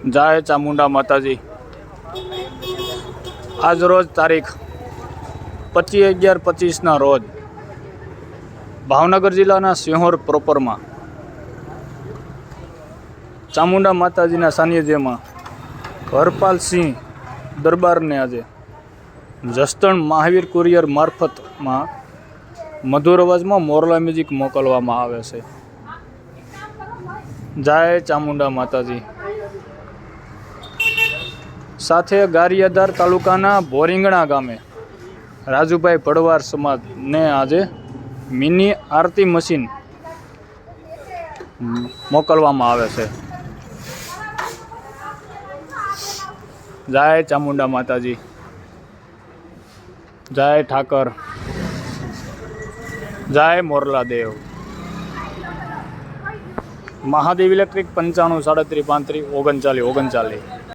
જય ચામુંડા માતાજી। આજ રોજ તારીખ 25/11/25ના રોજ ભાવનગર જિલ્લાના સિંહોર પ્રોપરમાં ચામુંડા માતાજીના સાનિધ્યમાં હરપાલસિંહ દરબારને આજે જસદણ મહાવીર કુરિયર મારફતમાં મધુર અવાજમાં મોરલા મ્યુઝિક મોકલવામાં આવે છે। જય ચામુંડા માતાજી। સાથે ગારિયાધાર તાલુકાના ભોરીંગણા ગામે રાજુભાઈ ભડવાર સમાજને આજે મિની આરતી મશીન મોકલવામાં આવે છે। જય ચામુંડા માતાજી। જય ઠાકર। જય મોરલા દેવ। મહાદેવ ઇલેક્ટ્રિક 95 37 35 39 39।